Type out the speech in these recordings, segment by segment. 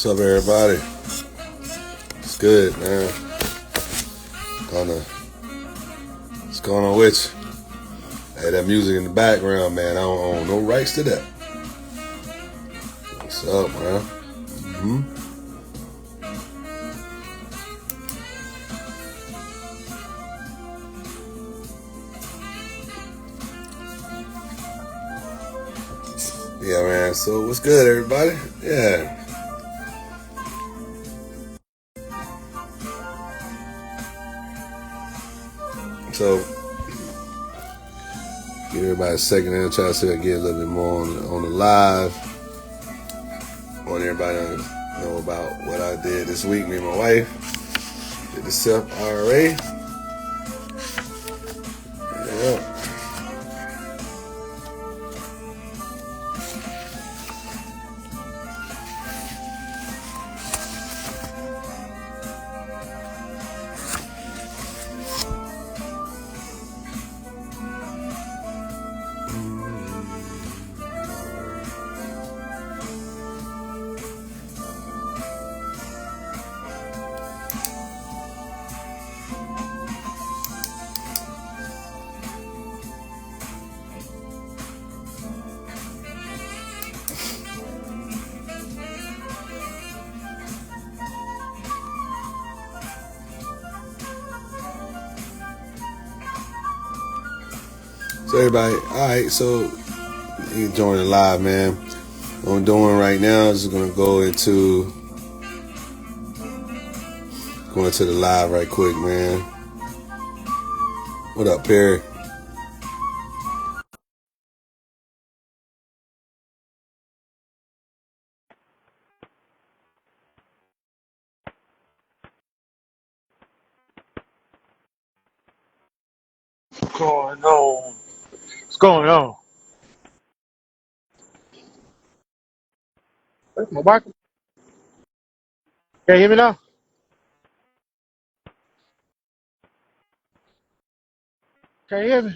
What's up, everybody? It's good, man. What's going on with you? Hey, that music in the background, man. I don't own no rights to that. What's up, man? Yeah, man. So what's good, everybody? Yeah. So give everybody a second and try to see if I get a little bit more on the live. I want everybody to know about what I did this week. Me and my wife did the SEP IRA. Yeah. So everybody, all right, so you can join the live, man. What I'm doing right now is going to go into the live right quick, man. What up, Perry? What's going on? What's going on? That's my mic. Can you hear me now? Can you hear me?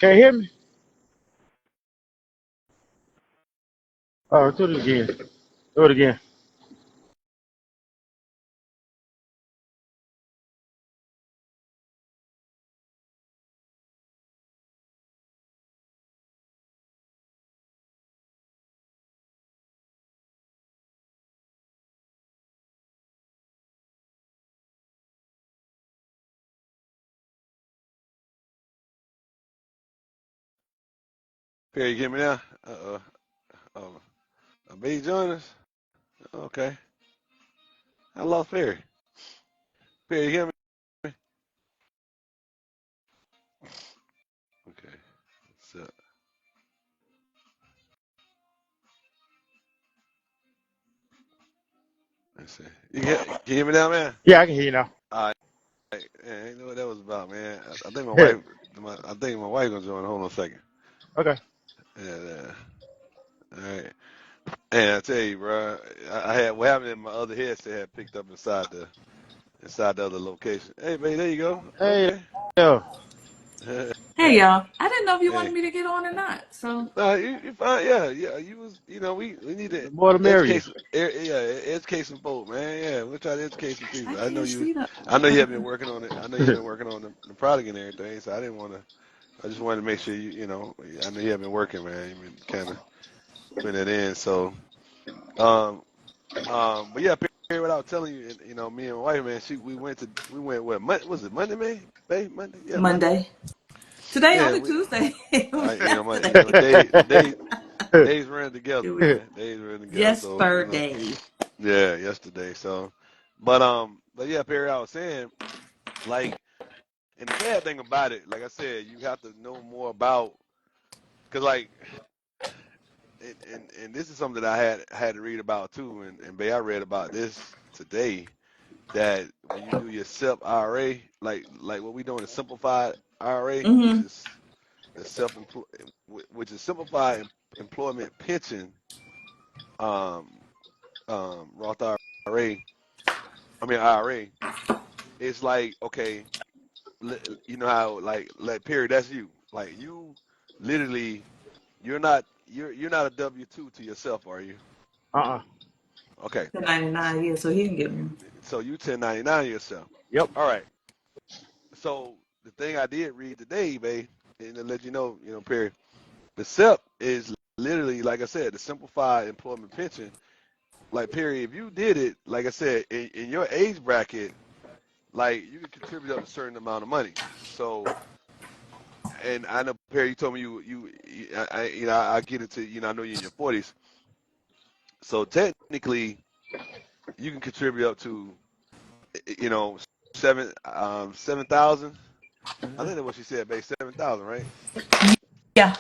Can you hear me? Oh, do it again. Do it again. Perry, you hear me now? May you join us? Okay. I lost Perry. Perry, you hear me? Okay. So, let's see. Can you hear me now, man? Yeah, I can hear you now. All right. Yeah, I know what that was about, man. I think my wife gonna join. Hold on a second. Okay. Yeah. All right. And I tell you, bro, I had what happened in my other headset had picked up inside the other location. Hey, baby, there you go. Hey, Okay. yeah. Hey y'all, I didn't know if you wanted Hey. me to get on or not. So No, you fine. Yeah. We need to The more the merrier. educate some folk, man. Yeah, we'll try to educate some I people. can't see the. I know you have been working on it. I know you've been working on the product and everything. So I just wanted to make sure I know you have been working, man. You've been kind of putting it in. So, um, but yeah, Perry, what I was telling you, me and my wife, man, we went what was it Monday, man? Monday, yeah, Monday. Monday. Today Yeah, only Tuesday. It was days ran together, it was man. Days ran together. So, yesterday. yeah, yesterday. So, but yeah, Perry, I was saying, like, and the bad thing about it, like I said, you have to know more about, cause like, and this is something that I had to read about too, and babe, I read about this today, that when you do your SEP IRA, like what we doing a simplified IRA, which Mm-hmm. is the which is simplified employment pension, um, Roth IRA, it's like, okay, you know how like period, that's you. Like you literally you're not a W-2 to yourself, are you? Uh-uh. Okay. 1099, yeah, so he can get You one. so you 1099 yourself. Yep. All right. So the thing I did read today, babe, and to let you know, period. The SEP is literally, like I said, the simplified employment pension. Like, period. If you did it, like I said, in your age bracket, like you can contribute up to a certain amount of money. So, and I know, Perry, you told me I get it to, I know you're in your 40s. So technically, you can contribute up to, you know, 7,000. I think that's what she said, babe, 7,000, right? Yeah,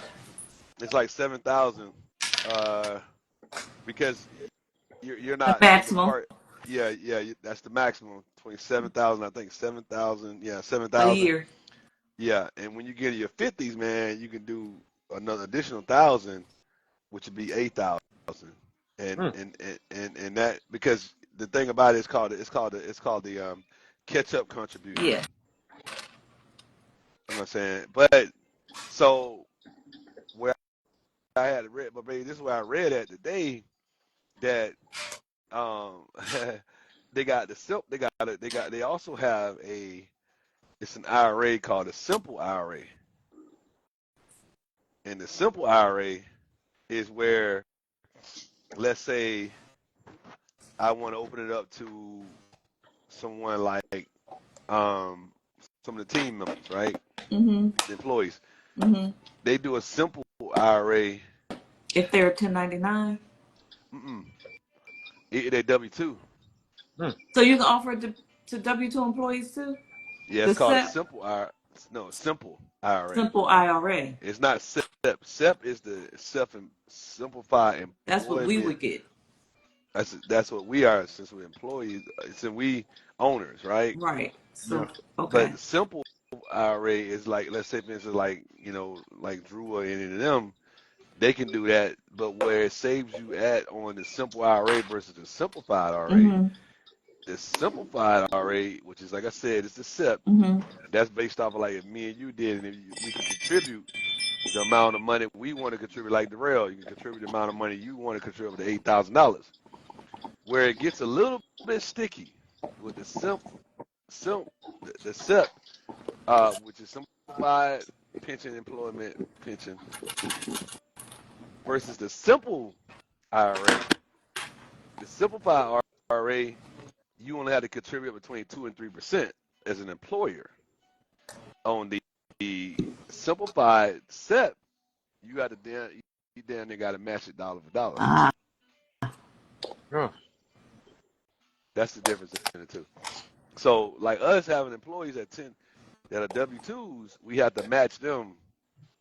It's like 7,000, uh, because you're the not taking maximum part. Yeah, yeah, that's the maximum. 27,000, I think 7,000. Yeah, a 7,000. year. Yeah, and when you get in your 50s, man, you can do another additional 1,000, which would be 8,000. And Mm. and that, because the thing about it is called the catch up contribution. Yeah. You know what I'm saying? But so where I had read, but baby, this is where I read at today that um they got the simp they also have it's an IRA called a simple IRA. And the simple IRA is where, let's say I want to open it up to someone like um some of the team members, right? Mhm. The employees. Mhm. They do a simple IRA. If they're 1099, Mm-mm. They W-2. Mm. so you can offer it to W-2 employees too. Yeah, The it's called a SEP simple IRA. No, simple IRA. simple IRA. It's not SEP. SEP is the self and simplified That's what we employment. would get. That's what we are, since we're employees, since we owners, right? Right. Yeah. So okay. But simple IRA is like, let's say for instance, like like Drew or any of them, they can do that. But where it saves you at on the simple IRA versus the simplified IRA, Mhm. the simplified IRA, which is, like I said, it's the SEP. Mhm. That's based off of like if me and you did, and if we can contribute the amount of money we want to contribute, like Darrell, you can contribute the amount of money you want to contribute to $8,000. Where it gets a little bit sticky with sim, the SEP, which is simplified pension employment pension, versus the simple IRA. The simplified IRA, you only have to contribute between 2 and 3% as an employer. On the simplified SEP, you got to you damn near got to match it dollar for dollar. Ah. Yeah. That's the difference in the two. So, like us having employees at 10 that are W-2s, we have to match them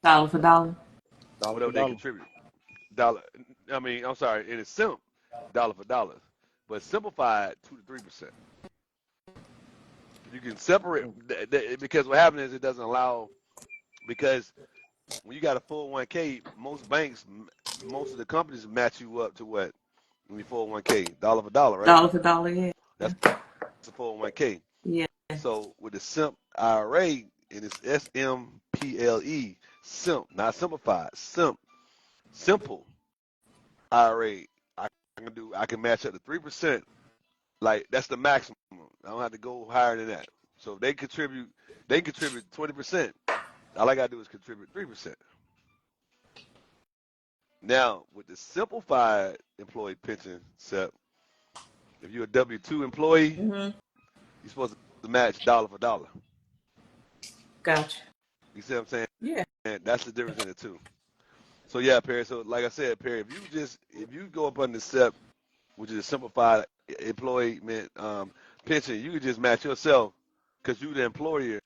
Dollar for dollar. Dollar for whatever they dollar. contribute. Dollar. I mean, I'm sorry, in a simp, dollar for dollar, but simplified 2 to 3%. You can separate because what happens is it doesn't allow, because when you got a 401k, most banks, most of the companies match you up to what in your 401k, dollar for dollar, right? Dollar for dollar. Yeah. That's a 401k. Yeah. So with the simp IRA, and it's SMPLE, simp, not simplified, simple IRA. I can match up to 3%. Like that's the maximum. I don't have to go higher than that. So if they contribute 20%. All I gotta do is contribute 3%. Now with the simplified employee pension SEP, if you're a W-2 employee, Mhm. you're supposed to match dollar for dollar. Gotcha. You see what I'm saying? Yeah. And that's the difference in the two. So yeah, Perry. So like I said, Perry, if you go up under SEP, which is a simplified employment pension, you can just match yourself because you're the employer,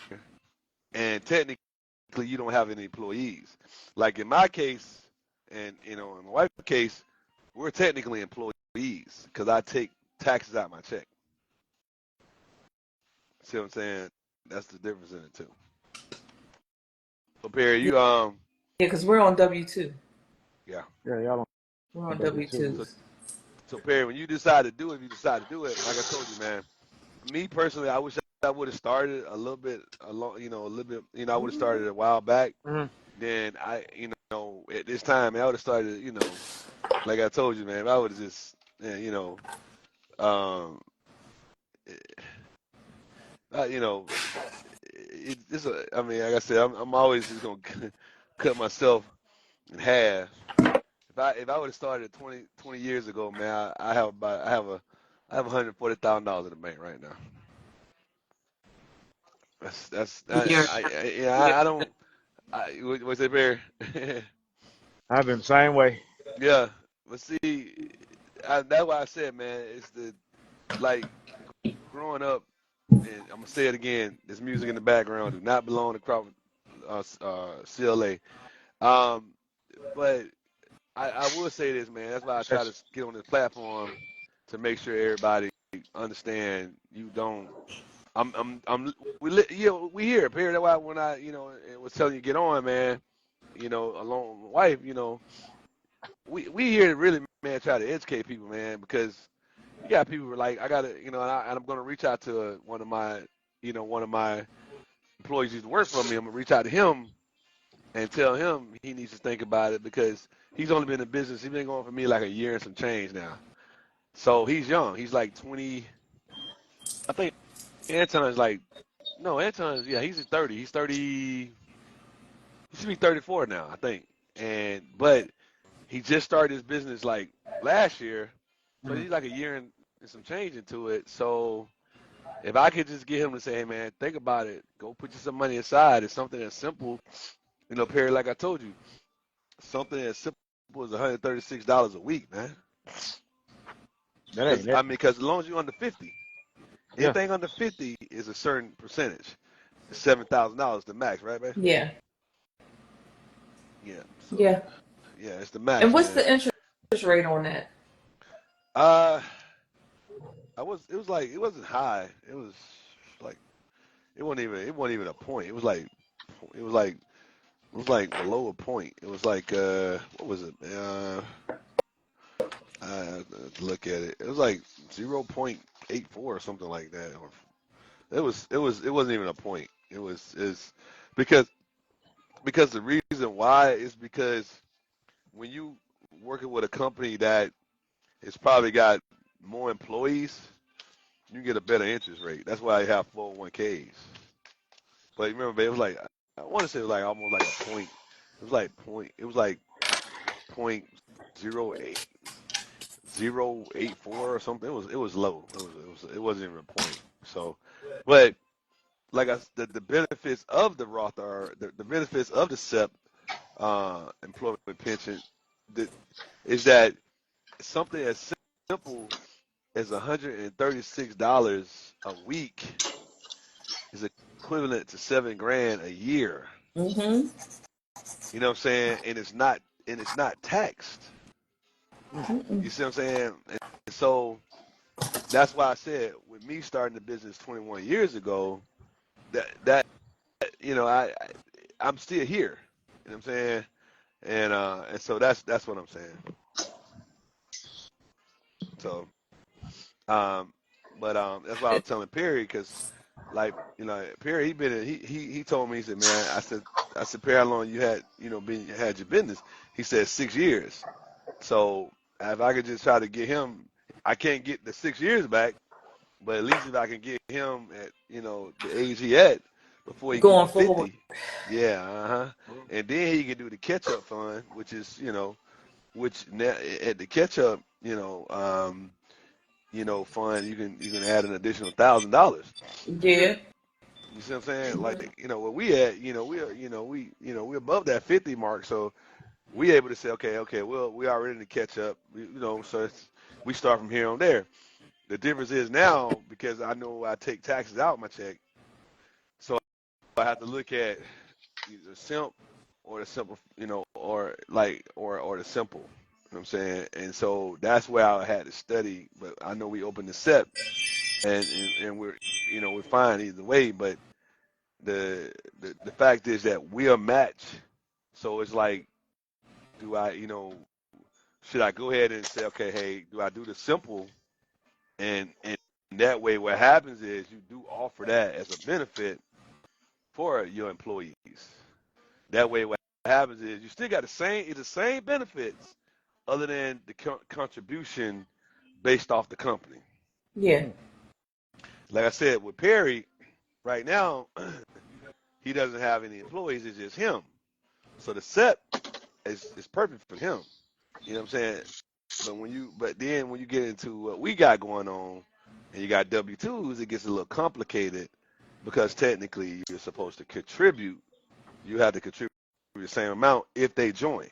and technically you don't have any employees. Like in my case, and in my wife's case, we're technically employees because I take taxes out my check. See what I'm saying? That's the difference in the two. So Perry, Yeah. you Because we're on W-2. yeah. Yeah, y'all We're on on W2. So W-2s. So Perry, when you decide to do it, you decide to do it. Like I told you, man. Me personally, I wish I would have started a little bit along, a little bit, I would have started a while back. Mm-hmm. Then at this time, I would have started, like I told you, man, I would have just, um, you know, it's I mean, like I said, I'm always just gonna cut myself in half. If I would have started 20 years ago, man, I have $140,000 in the bank right now. You're, Yeah, you're I don't. What's that, Bear? I've been the same way. Yeah, but see, that's why I said, man, it's like growing up, and I'm gonna say it again. This music in the background do not belong to CLA. But I will say this, man. That's why I try to get on this platform to make sure everybody understand. You don't. We here, Perry. That's why when I, was telling you get on, man. Along with my wife, we here to really, man, try to educate people, man, because you got people who are like, I gotta, and I'm gonna reach out to one of my employees who used to work for me. I'm gonna reach out to him and tell him he needs to think about it because he's only been in business. He's been going for me like a year and some change now. So he's young. He's like 20. I think Anton's like, no, Anton's, yeah, he's in 30. He's 30. He should be 34 now, I think. But he just started his business like last year, so Mm-hmm. he's like a year and some change into it. So if I could just get him to say, hey man, think about it, go put you some money aside. It's something that's simple, Perry. Like I told you, something as simple as $136 a week, man. That ain't it. Because as long as you're under 50, Yeah. anything under 50 is a certain percentage. It's $7,000 the max, right, man? yeah, Yeah. So yeah. yeah, it's the And max, what's man. the interest rate on that? Uh, it was like, it wasn't high. It was like, it wasn't even a point. It was like, it was like below a point. It was like, what was it? I have to look at it. It was like 0.84 or something like that. Or it wasn't even a point. It's because the reason why is because when you working with a company that it's probably got more employees, you get a better interest rate. That's why I have 401ks. But remember, it was like, I want to say it was like almost like a point. It was like point zero eight 0.084 or something. It was low. It wasn't even a point. So, but like the benefits of the Roth are the benefits of the SEP employment pension that is that something as simple as $136 a week is equivalent to 7 grand a year. Mm-hmm. You know what I'm saying? And it's not taxed. Mm-mm. You see what I'm saying? And so that's why I said with me starting the business 21 years ago, that I'm still here. You know what I'm saying? And so that's what I'm saying. So um, but that's why I was telling Perry because like Perry he told me he said man I said Perry how long you had had your business he said 6 years so if I could just try to get him I can't get the 6 years back but at least if I can get him at the age he at before he get to Going forward. 50 yeah and then he can do the catch up fund which is which now at the catch up fund, you can add an additional $1,000. Yeah. You see what I'm saying? Like, where we at, we're above that 50 mark, so we able to say, okay, well, we are ready to catch up, so we start from here on there. The difference is now because I know I take taxes out my check, so I have to look at either simp or the simple, or the simple. You know what I'm saying? And so that's where I had to study, but I know we opened the SEP and we're fine either way. But the fact is that we are matched. So it's like, do I should I go ahead and say, okay, hey, do I do the simple? And that way, what happens is you do offer that as a benefit for your employees. That way, what happens is you still got the same benefits, other than the contribution based off the company. Yeah. Like I said, with Perry, right now, he doesn't have any employees. It's just him. So the SEP is perfect for him. You know what I'm saying? But then when you get into what we got going on, and you got W-2s, it gets a little complicated because technically you're supposed to contribute. You have to contribute the same amount if they join.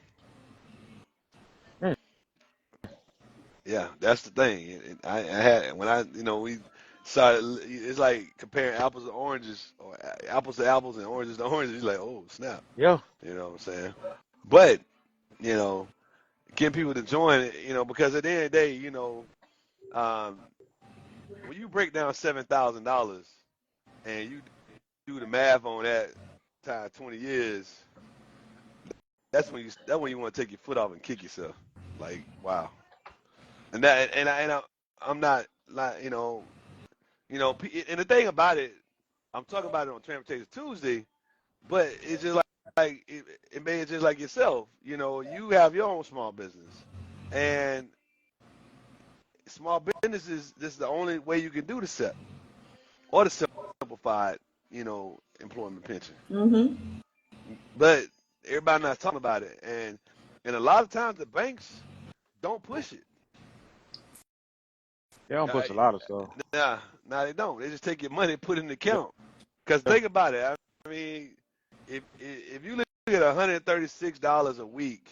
Mm. Yeah, that's the thing. And I had when I we started. It's like comparing apples to oranges, or apples to apples and oranges to oranges. You're like, oh snap. Yeah. You know what I'm saying? But you know, getting people to join, because at the end of the day, um, when you break down $7,000 and you do the math on that times 20 years, that's when you want to take your foot off and kick yourself. Like, wow. I'm not like and the thing about it, I'm talking about it on Transportation Tuesday, but it's just like it made it just like yourself. You have your own small business, and small businesses, this is the only way you can do the SEP or the simplified, employment pension. Mm-hmm. But everybody not talking about it, and a lot of times the banks don't push it. They don't Uh, push a lot of stuff. nah, they don't. They just take your money and put it in the account. Because think about it. I mean, if you look at $136 a week,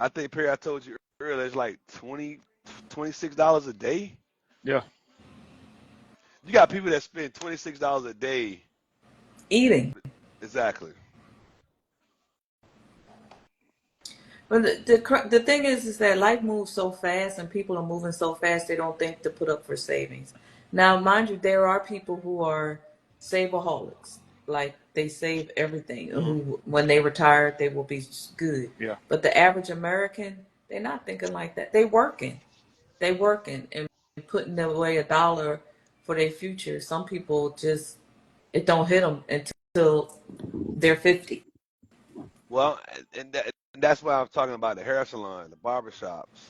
I think Perry, I told you earlier, it's like $26 a day. Yeah. You got people that spend $26 a day. Eating. Exactly. But the thing is that life moves so fast and people are moving so fast they don't think to put up for savings. Now, mind you, there are people who are saveaholics. Like they save everything. Hmm. Who, when they retire, they will be good. Yeah. But the average American, they're not thinking like that. They working and putting away a dollar for their future. Some people just it don't hit them until they're 50. Well, and that's why I'm talking about the hair salon, the barber shops,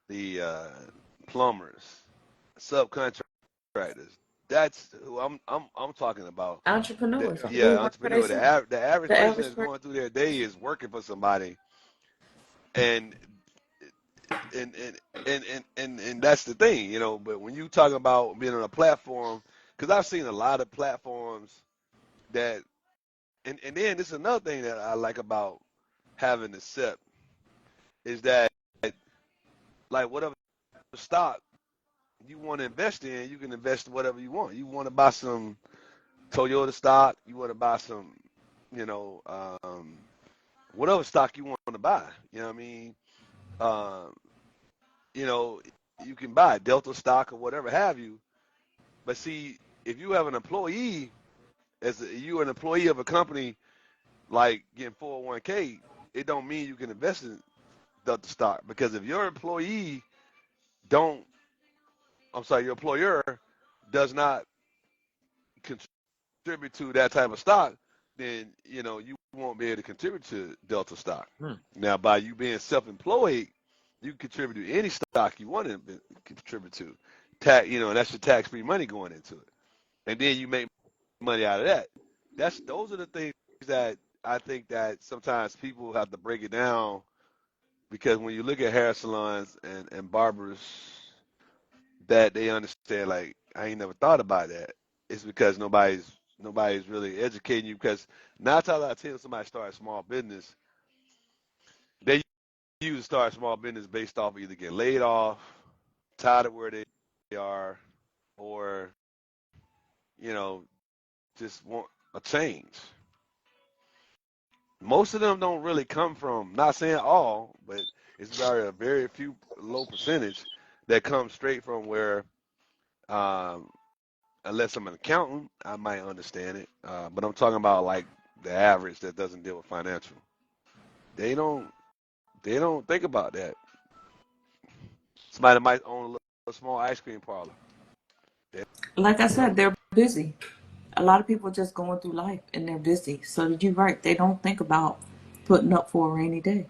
the plumbers, subcontractors. That's who I'm talking about. Entrepreneurs, people Yeah, who work for entrepreneur. The, themselves. the average The person average that's person. going through their day is working for somebody, and and and and that's the thing, But when you talk about being on a platform, because I've seen a lot of platforms that, and then this is another thing that I like about having the SEP is that, like, whatever stock you want to invest in, you can invest in whatever you want. You want to buy some Toyota stock, you want to buy some, you know, um, whatever stock you want to buy. You know what I mean? Um, you know, you can buy Delta stock or whatever have you. But see, if you have an employee, you an employee of a company, like getting 401k, it don't mean you can invest in Delta stock, because if your employee don't, I'm sorry, your employer does not contribute to that type of stock, then you won't be able to contribute to Delta stock. Hmm. Now, by you being self-employed, you can contribute to any stock you want to contribute to. And that's your tax-free money going into it, and then you make money out of that. Those are the things that I think that sometimes people have to break it down, because when you look at hair salons and barbers, that they understand, like, I ain't never thought about that. It's because nobody's really educating you, because 9 times out of 10 somebody starts a small business, they usually start a small business based off of either getting laid off, tired of where they are, or you know just want a change. Most of them don't really come from, not saying all, but it's very few low percentage that come straight from where, um, unless I'm an accountant, I might understand it. But I'm talking about like the average that doesn't deal with financial. They don't they don't think about that. Somebody might own a little small ice cream parlor. They, Like I you said, know, they're busy. A lot of people are just going through life and they're busy. So you're right. They don't think about putting up for a rainy day.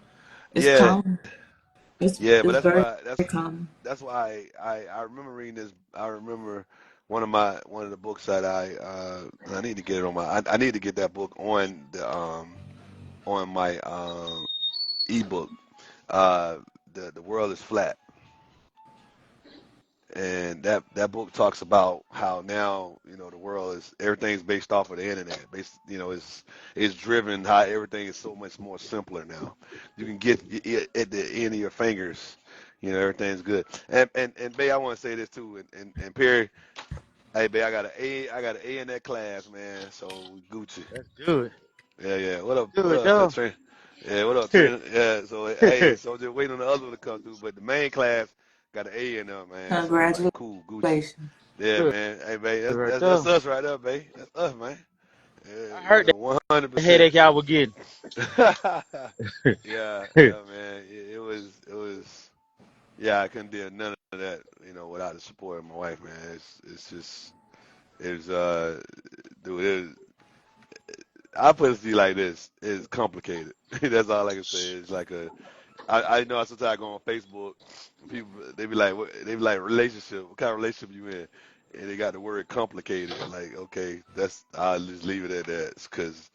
It's yeah, common. yeah, but It's that's very why common. I remember reading this. I remember one of the books that I need to get it on my I need to get that book on my ebook. Uh, the world is flat, and that book talks about how now the world is everything's based off of the internet. Based it's driven how everything is so much more simpler now. You can get it at the end of your fingers. Everything's good. And Bay, I want to say this too. And Perry, hey Bay, I got an A in that class, man. So we Gucci. That's good. Yeah, yeah. What up? What Good up, though. Trent? Yeah, what up, Trent? Yeah. So hey, so just waiting on the other one to come through. But the main class got an A in there, man. So I'm like, Congratulations. cool, Gucci. Yeah, Good man. Hey, babe, that's right that's, there. that's us right there, babe. That's us, man. I heard that 100%. headache y'all were getting. Yeah, yeah, man. It was. Yeah, I couldn't do none of that, without the support of my wife, man. It's just, it's dude, I put it to you like this: it's complicated. That's all I can say. It's like I know sometimes I go on Facebook and people they be like relationship, what kind of relationship you in? And they got the word complicated. Like, okay, I'll just leave it at that because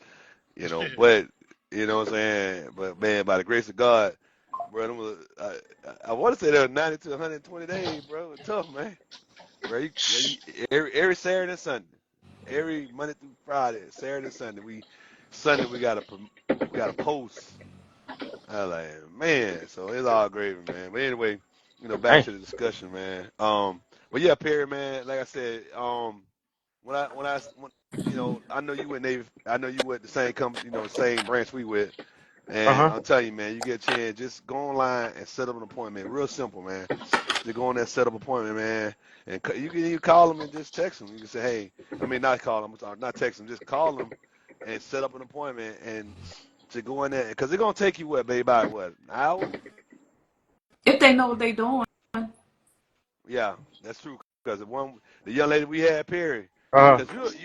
but what I'm saying. But man, by the grace of God, bro, I want to say that was 90 to 120 days, bro. It's tough, man. Bro, every Saturday and Sunday, every Monday through Friday, Saturday and Sunday, Sunday we got to post. I was like, man, so it's all gravy, man. But anyway, back Dang. to the discussion, man. But yeah, Perry, man, like I said, I know you went Navy, I know you went the same company, same branch we with, and Uh-huh. I'm telling you, man, you get a chance, just go online and set up an appointment. Real simple, man. Just go on there, set up an appointment, man, and you call them and just text them. You can say, hey, I mean, not call them, not text them, just call them and set up an appointment and to go in there because it's gonna take you what, baby, about what, an hour? If they know what they're doing. Yeah, that's true. Because the young lady we had, Perry, Uh-huh. because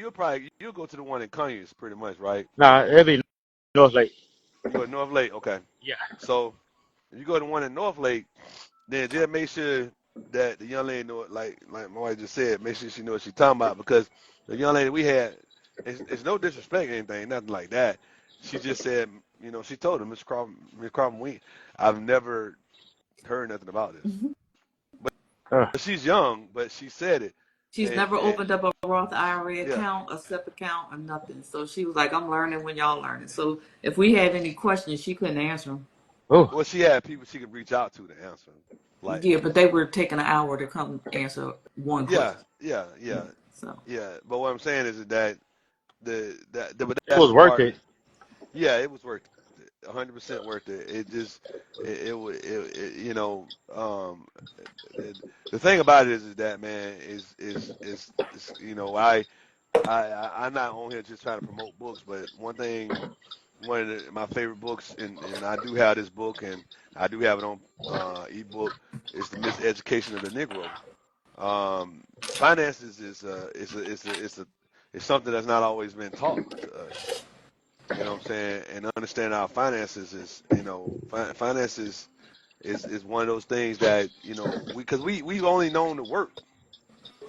you'll go to the one in Conyers pretty much, right? Nah, it'll be North Lake. You go to North Lake, okay. Yeah. So if you go to the one in North Lake, then just make sure that the young lady know it, like my wife just said, make sure she knows what she's talking about because the young lady we had, it's no disrespect or anything, nothing like that. She just said, she told him, Miss Crawford, I've never heard nothing about this. Mhm. Uh, But she's young, but she said it. She's never And opened up a Roth IRA yeah, account, a SEP account, or nothing. So she was like, I'm learning when y'all learning. So if we had any questions, she couldn't answer them. oh. well, she had people she could reach out to answer them. Like, Yeah, but they were taking an hour to come answer one yeah, question. yeah, Yeah. yeah, So yeah. But what I'm saying is that but It that's was the worth part. it. Yeah, it was worth it. 100% worth it. It just it would the thing about it is that man I'm not on here just trying to promote books, but one of my favorite books, and I do have this book, and I do have it on ebook. Is the Miseducation of the Negro. Finances is something that's not always been taught to us. You know what I'm saying? And understanding our finances is, finances is one of those things that because we've only known to work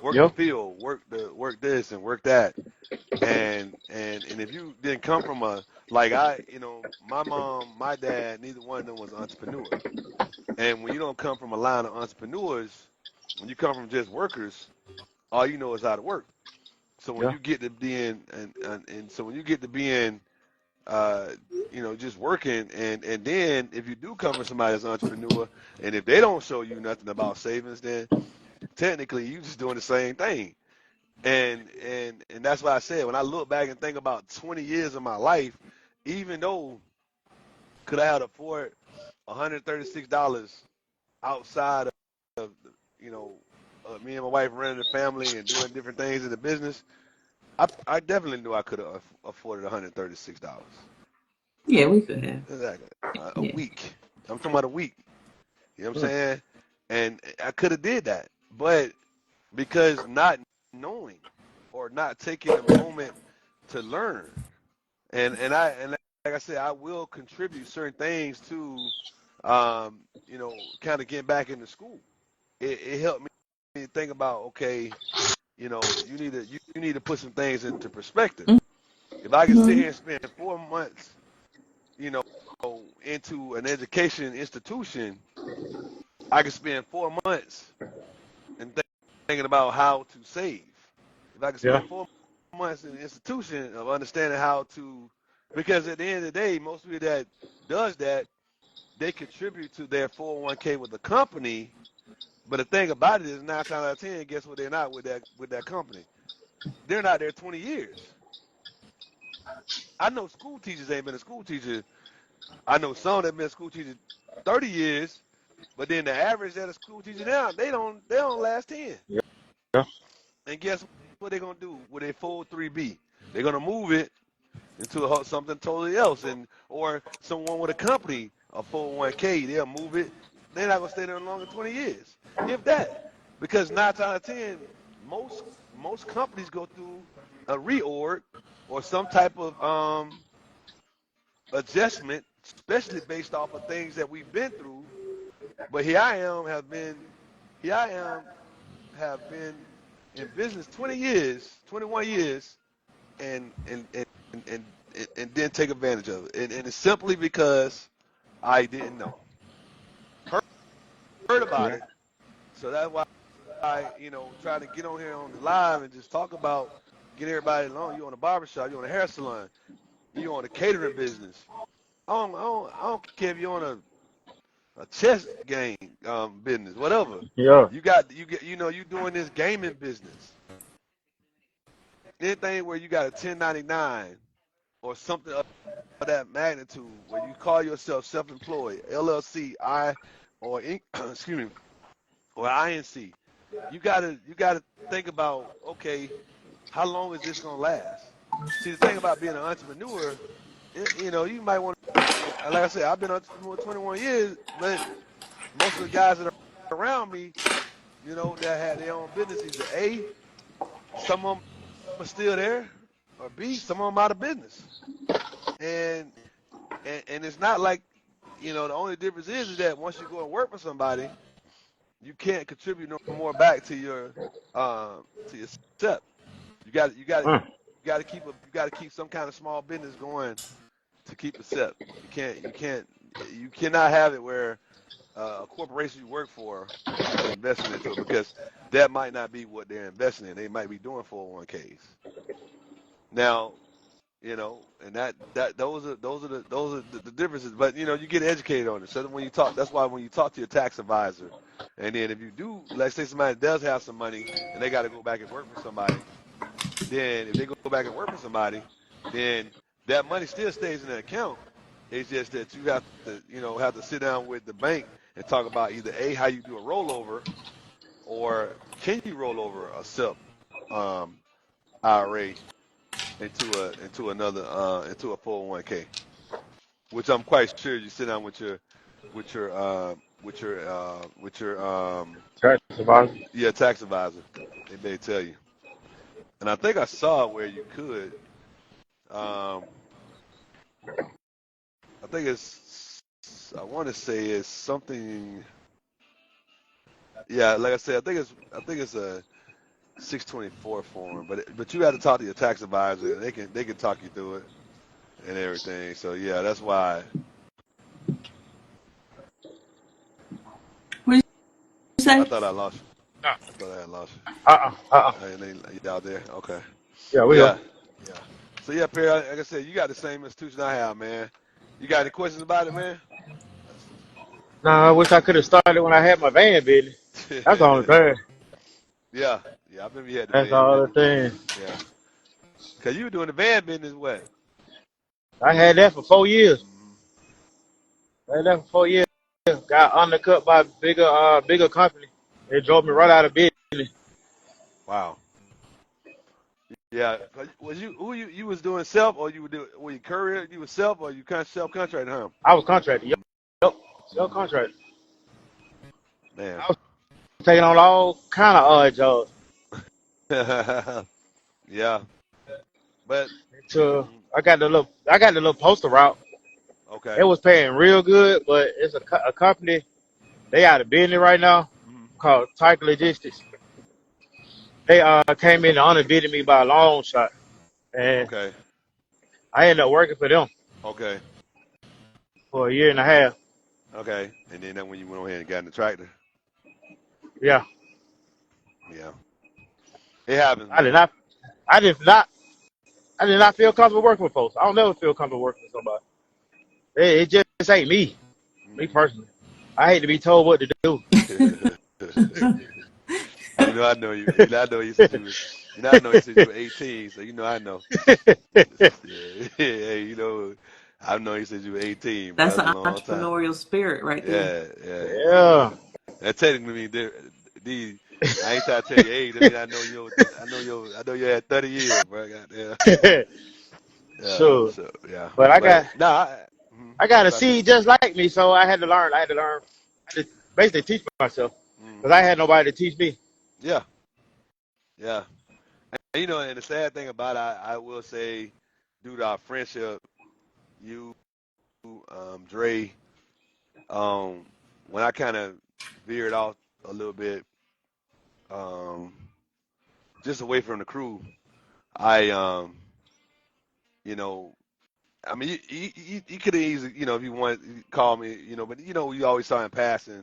the Yep. field, work this and work that, and if you didn't come from like my mom, my dad, neither one of them was an entrepreneur. And when you don't come from a line of entrepreneurs, when you come from just workers, all you know is how to work. So when Yeah. you get to being and so when you get to being uh, just working and then if you do come from somebody that's an entrepreneur and if they don't show you nothing about savings, then technically you just doing the same thing. And that's why I said when I look back and think about 20 years of my life, even though could I have afforded $136 outside of me and my wife running the family and doing different things in the business, I definitely knew I could have afforded $136. yeah, we could have. Exactly. A Yeah. week. I'm talking about a week. You know what I'm Mm. saying? and I could have did that, but because not knowing or not taking the moment to learn, and like I said, I will contribute certain things to, kind of getting back into school. It helped me think about, okay, you need to put some things into perspective. If I can sit Mm-hmm. here and spend 4 months, you know, into an education institution, I can spend 4 months and thinking about how to save. If I can Yeah. spend 4 months in an institution of understanding how to, because at the end of the day, most people that does that, they contribute to their 401k with the company. But the thing about it is, 9 times out of 10, guess what? They're not with that company. They're not there 20 years. I know school teachers ain't been a school teacher. I know some that been a school teacher 30 years, but then the average that a school teacher now, they don't last 10. Yeah. And guess what they're gonna do with their 403b? They're gonna move it into something totally else, and or someone with a company, a 401k, they'll move it. They're not gonna stay there longer than 20 years, if that, because 9 times out of 10, most companies go through a reorg or some type of adjustment, especially based off of things that we've been through. But here I am, have been in business 20 years, 21 years, and and didn't take advantage of it. And it's simply because I didn't know. Heard about Yeah. it. So that's why I, try to get on here on the live and just talk about, get everybody along. You on a barbershop, you on a hair salon, you on a catering business. I don't care if you're on a chess game business, whatever. Yeah. You doing this gaming business. Anything where you got a 1099 or something of that magnitude, where you call yourself self-employed, LLC, excuse me, or INC, you gotta think about, okay, how long is this gonna last? See, the thing about being an entrepreneur, you might want to, like I said, I've been an entrepreneur 21 years, but most of the guys that are around me, that had their own business, either A, some of them are still there, or B, some of them out of business. And and it's not like, the only difference is that once you go and work for somebody, you can't contribute no more back to your SEP. Mm. You got to keep some kind of small business going to keep a SEP. You cannot have it where a corporation you work for is investing into it, because that might not be what they're investing in. They might be doing 401ks. Now, and those are the differences. But you get educated on it. So when you talk, that's why when you talk to your tax advisor, and then if you do, let's say somebody does have some money and they got to go back and work for somebody, then if they go back and work for somebody, then that money still stays in the account. It's just that you have to sit down with the bank and talk about either A, how you do a rollover, or can you roll over a SEP IRA into a 401k, which I'm quite sure you sit down with your Tax advisor. yeah, tax advisor. They may tell you. And I think I saw where you could. Um, I think I want to say it's something. Yeah, like I said, I think it's a 624 form, but you got to talk to your tax advisor, and they can talk you through it and everything. So yeah, that's why What did you I say? thought I lost you. Uh I thought I had lost you. uh. Uh. You out there? Okay. Yeah, we are. Yeah, yeah. So yeah, Perry, like I said, you got the same institution I have, man. You got any questions about it, man? Nah, I wish I could have started when I had my van business. That's the only thing. Yeah, yeah. I remember you had the That's van all the business. thing. Yeah, cause you were doing the van business, what? I had that for 4 years. Hmm. I had that for 4 years. Got undercut by bigger company. They drove me right out of business. Wow. Yeah. Was you was doing self, or were you courier? You was self, or you kind of self contracting, huh? I was contracted. Yep. Self contract. man. I was taking on all kind of odd jobs. Yeah, but To mm, I got the little postal route. It okay. was paying real good, but it's a company. They out of business right now Mhm. called Type Logistics. They came in and underbidded me by a long shot, and Okay. I ended up working for them Okay. for a year and a half. Okay. And then that when you went ahead and got in the tractor. Yeah, Yeah. It happens, I did man. not, I did not, I did not feel comfortable working with folks. I don't never feel comfortable working with somebody. It just ain't me Hmm. personally. I hate to be told what to do. You know I know you. You know I know you since you was. You know I know you since you were 18. So you know I know. Yeah. Hey, you know I've known you since you were 18, bro. That's That's a an long time. entrepreneurial spirit right there. Yeah. Yeah. Yeah. That technically means these. I ain't trying to tell you age. I mean I know you. I know you had 30 years, bro. Goddamn. Yeah. Sure. So yeah. But But nah. I got What a about you? seed just like me, so I had to learn. I had to learn. I had to basically teach myself because I Hmm. had nobody to teach me. Yeah. Yeah. And, you know, and the sad thing about it, I will say, due to our friendship, you, Dre, um, when I kind of veered off a little bit, um, just away from the crew, I, you know, I mean, you could have easily, you know, if you wanted, you call me, you know, but you know, we always saw in passing,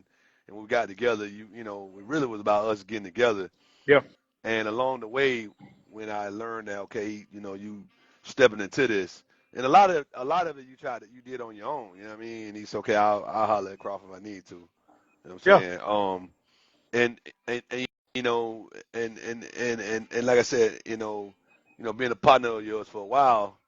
and when we got together, you know, it really was about us getting together. Yeah. And along the way, when I learned that, okay, you know, you stepping into this, and a lot of it you did on your own. You know what I mean? And he's okay. I'll holler at Crawford if I need to. You know what I'm Yeah. saying? And you know, and like I said, being a partner of yours for a while,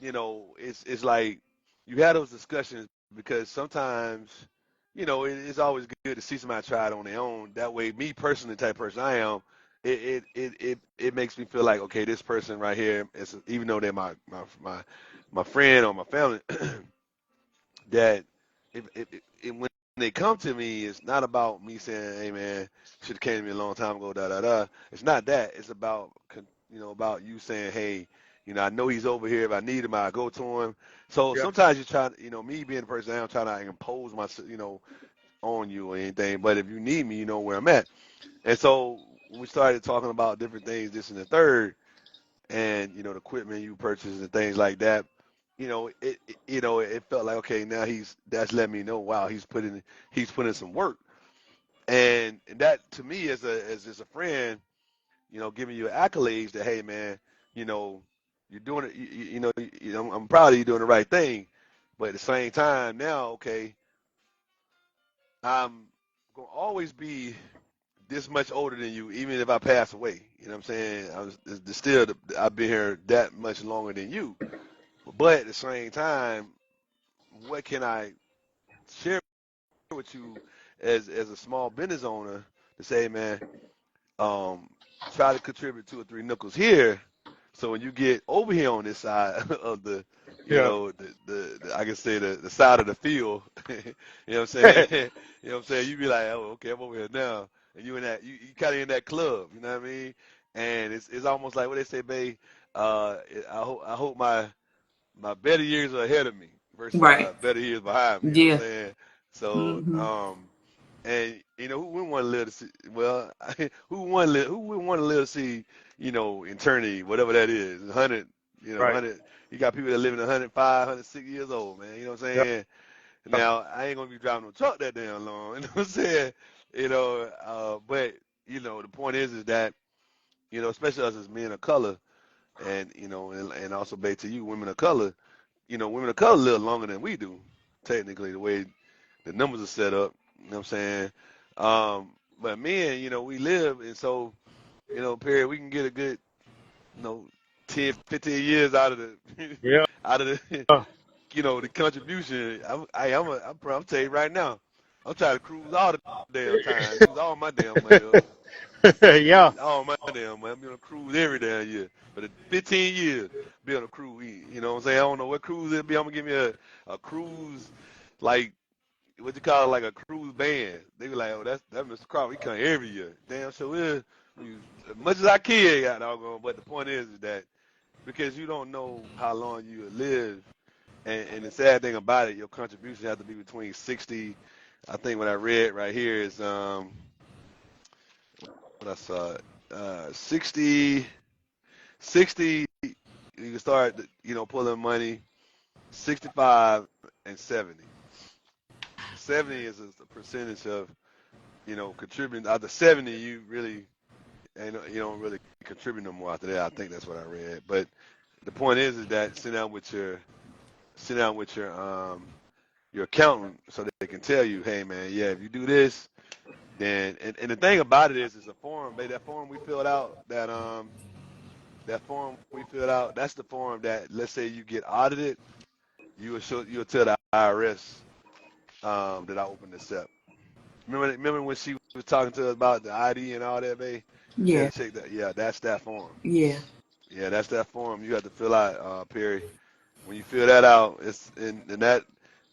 you know, it's like you had those discussions because sometimes, you know, it's always good to see somebody try it on their own. That way, me personally, the type of person I am, it makes me feel like okay, this person right here is even though they're my friend or my family, that when they come to me, it's not about me saying, "Hey man, should have came to me a long time ago." Da da da. It's not that. It's about about you saying, "Hey, I know he's over here. If I need him, I go to him." So Yeah. sometimes you try, me being the person I am, trying to impose my, on you or anything. But if you need me, you know where I'm at. And so when we started talking about different things, this and the third, and the equipment you purchase and things like that, it felt like okay, now that's letting me know, wow, he's putting some work, and that to me as just a friend, giving you accolades that hey man, you know you're doing it, I'm proud of you doing the right thing, but at the same time now, okay, I'm gonna always be this much older than you, even if I pass away. You know what I'm saying? I've been here that much longer than you. But at the same time, what can I share with you as a small business owner to say, man, um, try to contribute 2 or 3 nickels here, so when you get over here on this side of the, Yeah. I can say the side of the field, you know what I'm saying? You know what I'm saying? You be like, oh, okay, I'm over here now, and you kind of in that club, you know what I mean? And it's almost like what they say, babe. I hope my better years are ahead of me versus Right. my better years behind me. You know what I'm Yeah. saying? So, Hmm. and who wouldn't want to live to see? Well, who wouldn't want to live to see, eternity, whatever that is, 100, Right. 100. You got people that live in 105, 106 years old, man. You know what I'm Yeah. saying? Now, I ain't gonna be driving no truck that damn long. You know what I'm saying? But the point is that especially us as men of color, and and also back to you, women of color. Women of color live longer than we do, technically, the way the numbers are set up. You know what I'm saying? But men, we live, and so, period, we can get a good, you know, 10, 15 years out of the, Yeah. out of the, the contribution. I'm telling you right now, I'm trying to cruise all the damn time, use all my damn money up. Yeah. All my damn money. I'm on a cruise every damn year. For the 15 years, be on a cruise. You know what I'm saying? I don't know what cruise it'll be. I'm gonna give me a cruise like what you call it, like a cruise band. They be like, oh, that Mr. Crawford, he come every year. Damn sure is. As much as I can, got doggone. But the point is that because you don't know how long you live, and the sad thing about it, your contribution has to be between 60. I think what I read right here is what I saw, 60, 60. You can start, pulling money, 65 and 70. 70 is a percentage of, contributing. After 70, you really you don't really contribute no more after that. I think that's what I read. But the point is that sit down with your accountant so that they can tell you, hey man, yeah, if you do this, then and the thing about it is a form, baby, that form we filled out, that form we filled out, that's the form that, let's say you get audited, you'll tell the IRS that I opened this up. Remember when she was talking to us about the ID and all that, babe? She Yeah. had to check that. Yeah, that's that form. Yeah. Yeah, that's that form you have to fill out, Perry. When you fill that out, it's and that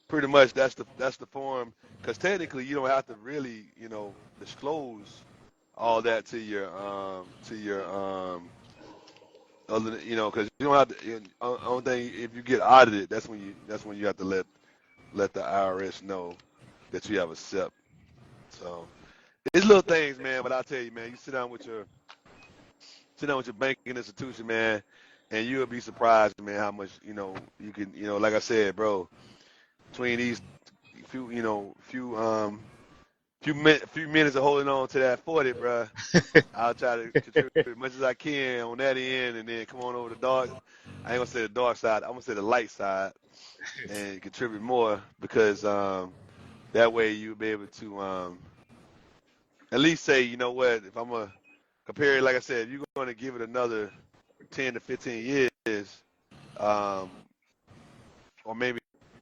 pretty much that's the form. Because technically, you don't have to really, disclose all that to your other because you don't have to. Only thing, if you get audited, that's when you have to let the IRS know that you have a SEP. So it's little things, man. But I'll tell you, man, you sit down with your banking institution, man, and you'll be surprised, man, how much you can, like I said, bro, between these few minutes of holding on to that 40, bro. I'll try to contribute as much as I can on that end, and then come on over the dark. I ain't gonna say the dark side. I'm gonna say the light side, and contribute more because that way you'll be able to at least say, you know what, if I'm gonna compare it, like I said, if you're gonna give it another 10 to 15 years, um, or maybe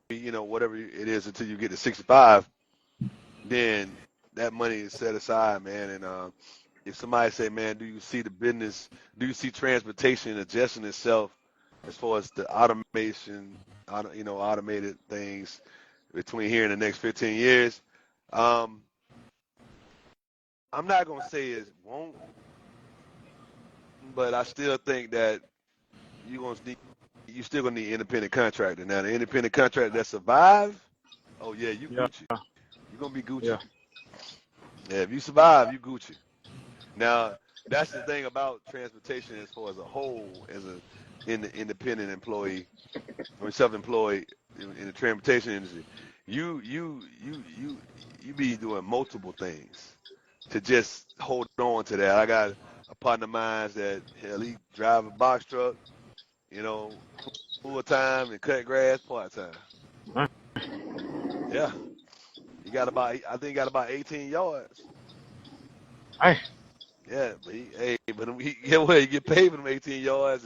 whatever it is until you get to 65, then that money is set aside, man. And if somebody say, man, do you see the business? Do you see transportation adjusting itself as far as the automated things between here and the next 15 years? Um, I'm not gonna say it won't, but I still think that you still gonna need independent contractor. Now the independent contractor that survive, oh yeah, you Yeah, Gucci. You're gonna be yeah, Gucci. Yeah, if you survive, you Gucci. Now that's the thing about transportation as far as a whole, as a independent employee or self-employed in the transportation industry. You be doing multiple things to just hold on to that. I got a partner of mine that hell he drive a box truck, you know, full time and cut grass part time. huh? Yeah, I think he got about 18 yards. Hey, Yeah, but get what he get paid for them 18 yards,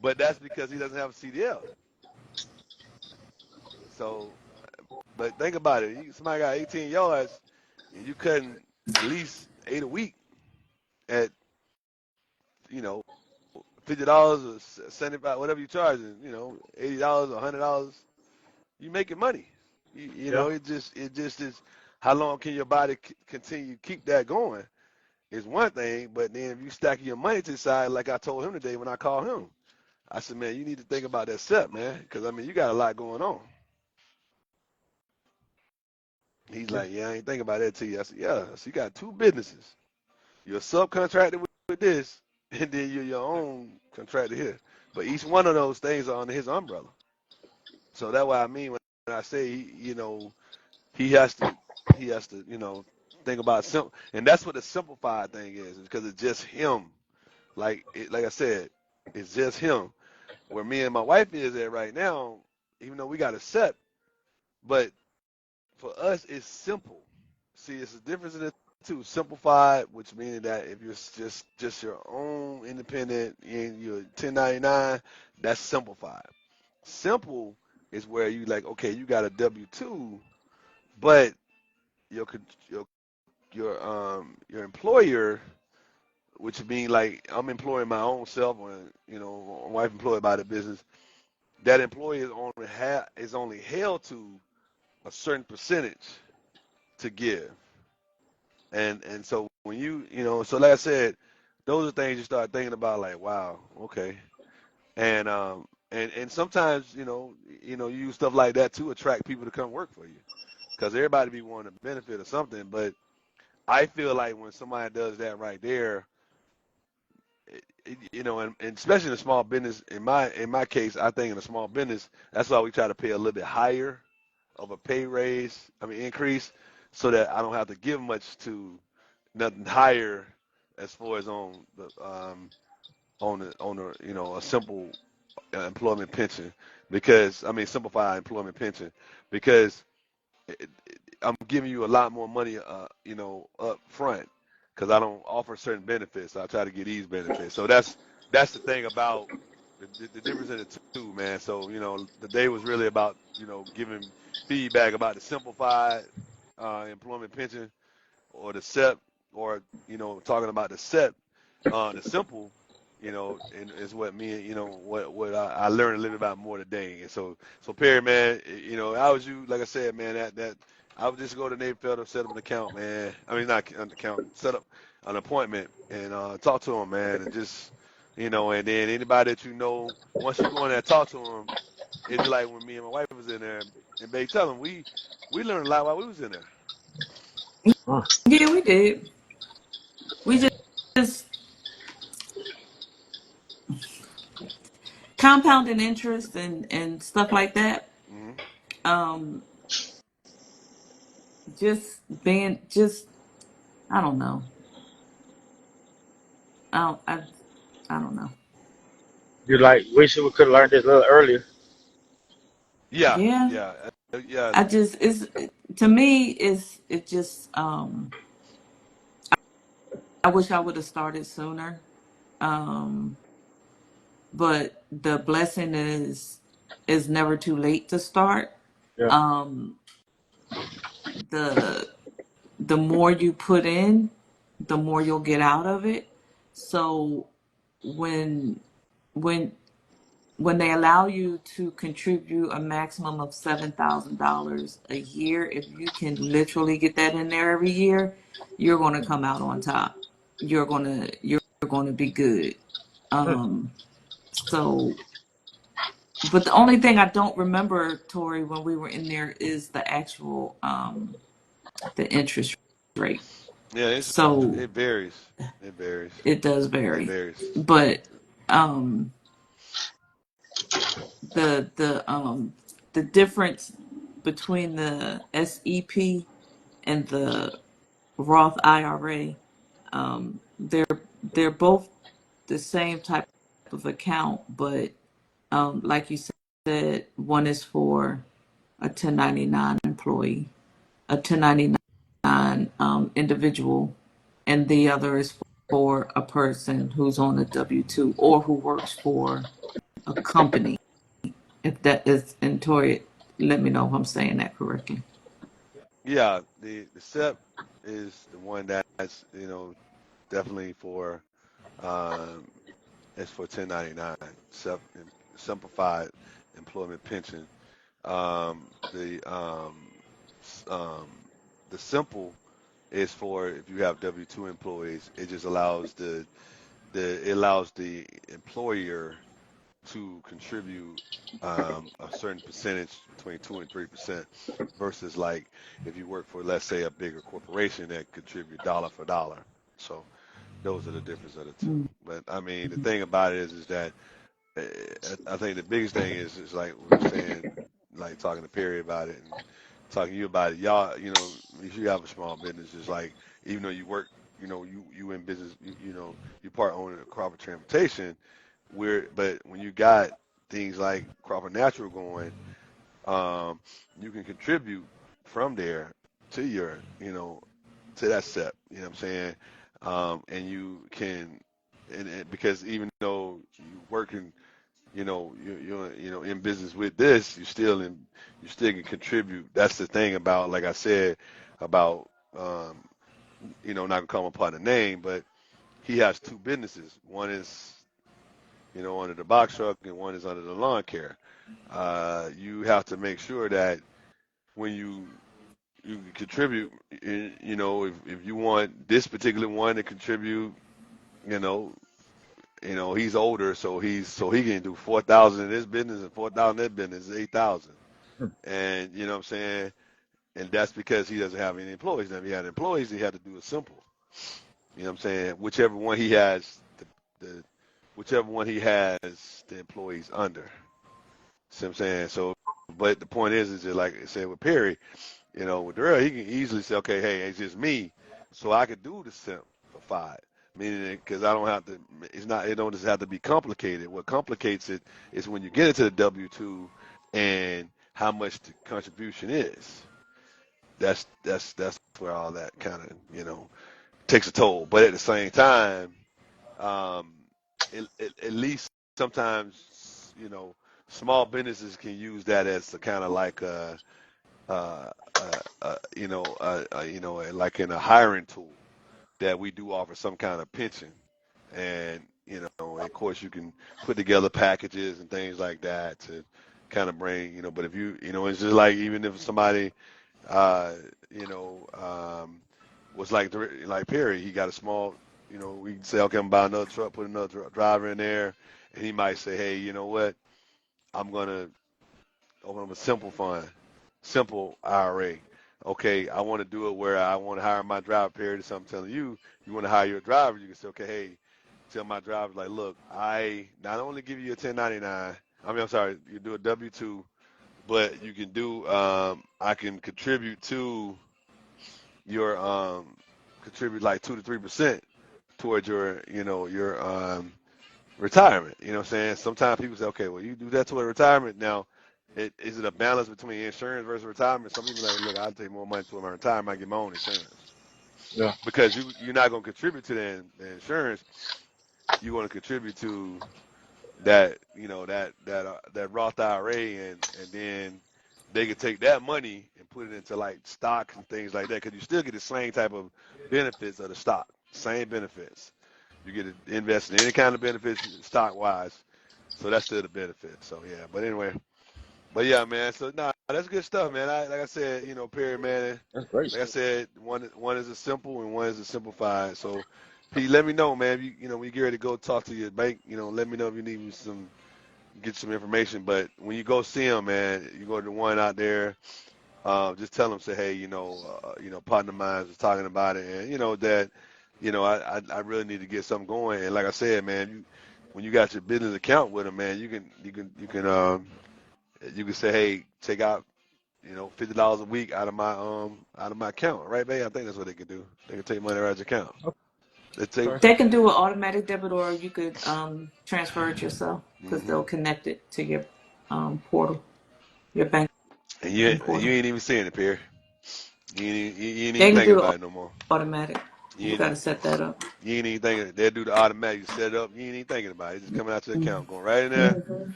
but that's because he doesn't have a CDL. So, but think about it. Somebody got 18 yards, and you cutting at least 8 a week at $50 or 75, whatever you charging. $80 or $100. You making money. yeah, It just is. How long can your body continue to keep that going? Is one thing, but then if you stack your money to the side, like I told him today when I called him, I said, man, you need to think about that SEP, man, because I mean, you got a lot going on. He's yeah, like, yeah, I ain't thinking about that to you. I said, yeah, so you got two businesses. You're subcontracted with this, and then you're your own contractor here. But each one of those things are under his umbrella. So that's what I mean when I say, he has to, think about simple, and that's what the simplified thing is because it's just him. Like I said, it's just him. Where me and my wife is at right now, even though we got a set, but for us it's simple. See, it's a difference in the two. Simplified, which meaning that if you're just your own independent and you're 1099, that's simplified. Simple is where you like, okay, you got a W-2, but your your your employer, which means like I'm employing my own self, or my wife employed by the business. That employee is only held to a certain percentage to give. And so when so like I said, those are things you start thinking about like, wow, okay. And sometimes, you use stuff like that to attract people to come work for you. Because everybody be wanting to benefit or something, but I feel like when somebody does that right there, and especially in a small business, in my case, I think in a small business, that's why we try to pay a little bit higher of a pay raise, I mean increase, so that I don't have to give much to nothing higher as far as on a simple employment pension, because I mean simplified employment pension, because I'm giving you a lot more money, up front, because I don't offer certain benefits. I try to get these benefits. So that's the thing about the difference in the two, man. So the day was really about giving feedback about the simplified employment pension, or the SEP, or talking about the SEP, the simple, and is what me, what I learned a little bit about more today. And so Perry, man, I was you, like I said, man, that I would just go to Nate Felder, set up an account, man. I mean, not an account, set up an appointment, and talk to him, man, and just, and then anybody that once you go in there and talk to him, it's just like when me and my wife was in there, and they tell him we learned a lot while we was in there. Huh. Yeah, we did. We just compounding interest and stuff like that. Hmm. Um, just being just I don't know. I don't I I don't know. You like wish we could have learned this a little earlier. Yeah, Yeah, yeah, yeah. I just it's to me it just I wish I would have started sooner. Um, but the blessing is never too late to start. Yeah. Um, the the more you put in, the more you'll get out of it. So when when when they allow you to contribute a maximum of $7,000 a year, if you can literally get that in there every year, you're going to come out on top. You're going to be good. Hmm. Um, so, but the only thing I don't remember, Tori, when we were in there is the actual the interest rate. Yeah, So it varies. It varies. it does It vary, varies. but um, the difference between the SEP and the Roth IRA, they're both the same type of account, but like you said, one is for a 1099 employee, a 1099 individual, and the other is for a person who's on a W-2 or who works for a company. If that is, and Tori, let me know if I'm saying that correctly. Yeah, the SEP is the one that's definitely for um it's for 1099 simplified employment pension. S- um the simple is for if you have W-2 employees. It just allows it allows the employer to contribute a certain percentage between 2 and 3%, versus like if you work for, let's say, a bigger corporation that contribute dollar for dollar. So those are the difference of the two. But I mean, the thing about it is that I think the biggest thing is like we were saying, like talking to Perry about it and talking to you about it. Y'all, if you have a small business, it's like even though you work, you in business, you part owner of Crawford Transportation, but when you got things like Crawford Natural going, um, you can contribute from there to to that step. You know what I'm saying? And you can, and because even though you working, you're in business with this, you still can contribute. That's the thing about, like I said, about not gonna come upon the name, but he has two businesses. One is under the box truck, and one is under the lawn care. You have to make sure that when you can contribute, you know, if you want this particular one to contribute, you know, he's older, so he can do 4,000 in this business and 4,000 in that business, 8,000. And you know what I'm saying? And that's because he doesn't have any employees. Now, if he had employees, he had to do it simple. You know what I'm saying? Whichever one he has the whichever one he has the employees under. See what I'm saying? So, but the point is that like I said with Perry, you know, with Darrell, he can easily say, okay, hey, it's just me, so I could do the simplified. Meaning, because I don't have to, it don't just have to be complicated. What complicates it is when you get into the W-2 and how much the contribution is. That's where all that kind of, takes a toll. But at the same time, um, at least sometimes, small businesses can use that as a kind of like like in a hiring tool that we do offer some kind of pension, and of course you can put together packages and things like that to kind of bring, but if it's just like even if somebody, uh, was like Perry, he got a small, we can say, okay, I'm buying another truck, put another driver in there, and he might say, hey, you know what, I'm gonna open up a simple fund, simple IRA. Okay, I want to do it where I want to hire my driver period. So I'm telling you, you want to hire your driver, you can say, okay, hey, tell my driver, like, look, I not only give you a 1099, I'm sorry, you do a W-2, but you can do, I can contribute to your, contribute like 2 to 3% towards your retirement. You know what I'm saying? Sometimes people say, okay, well, you do that toward retirement. Now, is it a balance between insurance versus retirement? Some people are like, look, I'll take more money toward my retirement. I get my own insurance. Yeah. Because you're not going to contribute to the insurance. You're going to contribute to that, that Roth IRA, and then they could take that money and put it into like stocks and things like that, because you still get the same type of benefits of the stock, same benefits. You get to invest in any kind of benefits stock wise, so that's still the benefit. So yeah, but anyway, but yeah, man. So nah, that's good stuff, man. Like I said, Perry, man. That's great Like I stuff. said, one is a simple and one is a simplified. So, Pete, let me know, man. When you get ready to go talk to your bank, let me know if you need get some information. But when you go see them, man, you go to the one out there. Just tell them, say, hey, partner of mine was talking about it, and that, I really need to get something going. And like I said, man, when you got your business account with them, man, you can say, hey, take out, $50 a week out of my account, right, babe? I think that's what they can do. They can take money out of your account. They take. Okay. They can do an automatic debit, or you could transfer it yourself because Hmm. they'll connect it to your portal, your banking And you portal. ain't even seeing it, Perry. You ain't even They can thinking do it about it no more. automatic. You You got ain't to set that up. you ain't even thinking. They'll do the automatic. You set it up. You ain't even thinking about it. It's just coming out to the Mm-hmm. account, going right in there,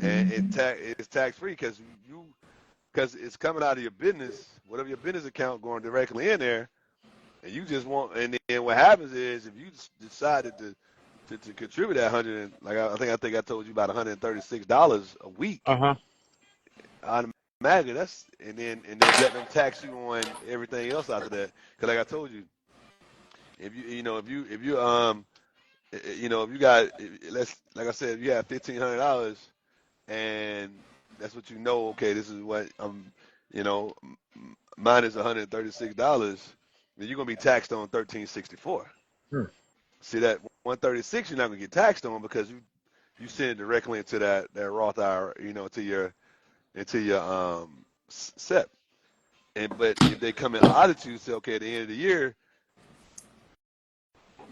and it's tax free because it's coming out of your business, whatever your business account, going directly in there, and you just want. And then what happens is if you decided to contribute that like I think I told you about $136 a week Uh-huh. automatically. And then let them tax you on everything else after that. Because like I told you, if you got, let's like I said, if you have $1,500 and that's what okay, this is what you know, mine is $136, then you're gonna be taxed on 1364. Hmm. See that 136 you're not gonna get taxed on because you send it directly into that Roth IRA, into your SEP. But if they come in audit you, say okay, at the end of the year,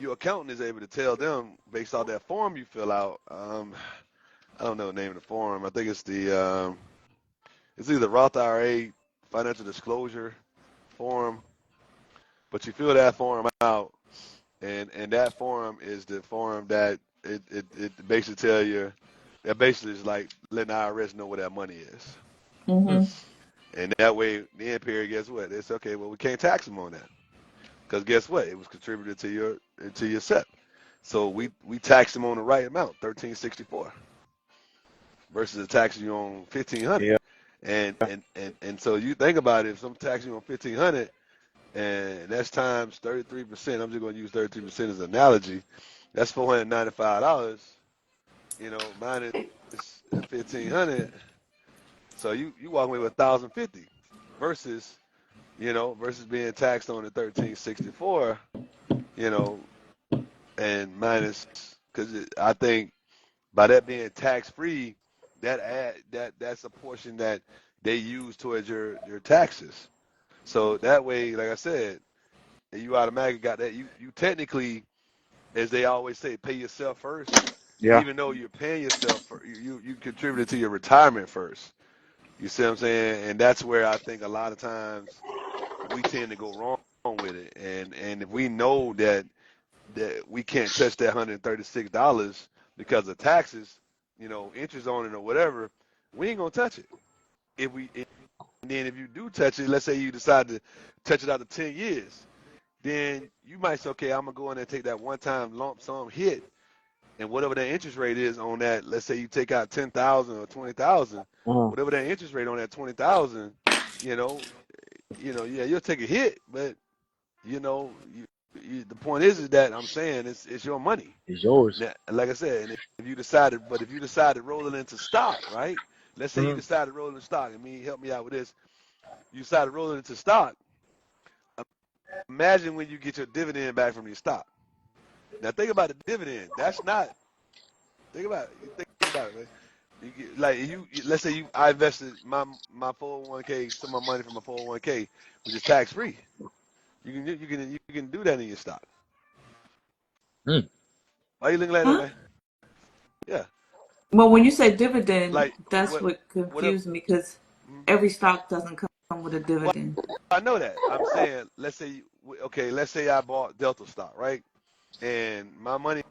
your accountant is able to tell them based off that form you fill out. I don't know the name of the form. I think it's either Roth IRA financial disclosure form, but you fill that form out, and that form is the form that it basically tell you, that basically is like letting the IRS know where that money is. Hmm. Mm-hmm. And that way, the end period, guess what? It's okay. Well, we can't tax them on that because guess what? It was contributed to your SEP. So we tax them on the right amount, 1364, versus the taxing you on 1500. Yeah. And so you think about it, if some taxing you on 1,500 and that's times 33%, I'm just going to use 33% as an analogy. That's $495. Minus 1,500. So you walk away with 1,050 versus versus being taxed on the 1,364. You know, and minus because I think by that being tax free, that's a portion that they use towards your taxes. So that way, like I said, you automatically got that. You technically, as they always say, pay yourself first, Yeah. even though you're paying yourself for you contributed to your retirement first. You see what I'm saying? And that's where I think a lot of times we tend to go wrong with it. And if we know that we can't touch that $136 because of taxes, interest on it or whatever, we ain't gonna touch it. And then if you do touch it, let's say you decide to touch it after 10 years, then you might say, okay, I'm gonna go in there and take that one-time lump sum hit, and whatever that interest rate is on that, let's say you take out 10,000 or 20,000, Uh-huh. whatever that interest rate on that 20,000, you know, yeah, you'll take a hit, but the point is that I'm saying it's your money. It's yours. Now, like I said, and if you decide to roll it into stock, right? Let's say you Mm-hmm. decide to roll it into stock, and help me out with this. You decide to roll it into stock. Imagine when you get your dividend back from your stock. Now think about the dividend. That's not. Think about it. You think about it, man. Let's say I invested my 401k, some of my money from my 401k, which is tax free. You can do that in your stock. Mm. Why you looking like that, Huh? man? Yeah. Well, when you say dividend, Like that's what what whatever. confused me because Mhm. every stock doesn't come with a Well, dividend. I know that. I'm saying, let's say I bought Delta stock, right? And my money,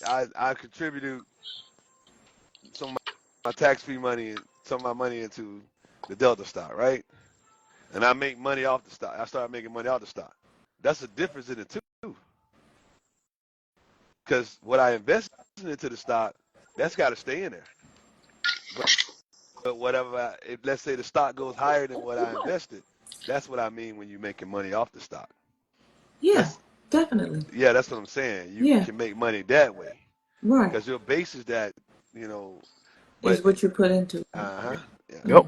I contributed some of my tax-free money, some of my money into the Delta stock, right? And I make money off the stock. I started making money off the stock. That's the difference in the two. Because what I invested into the stock, that's got to stay in there. But if let's say the stock goes higher than what I invested, that's what I mean when you're making money off the stock. Yeah, That's definitely. Yeah, that's what I'm saying. You Yeah, can make money that way right. because your base is that, you know. But Is what you put into it. yeah, Yeah, Yep.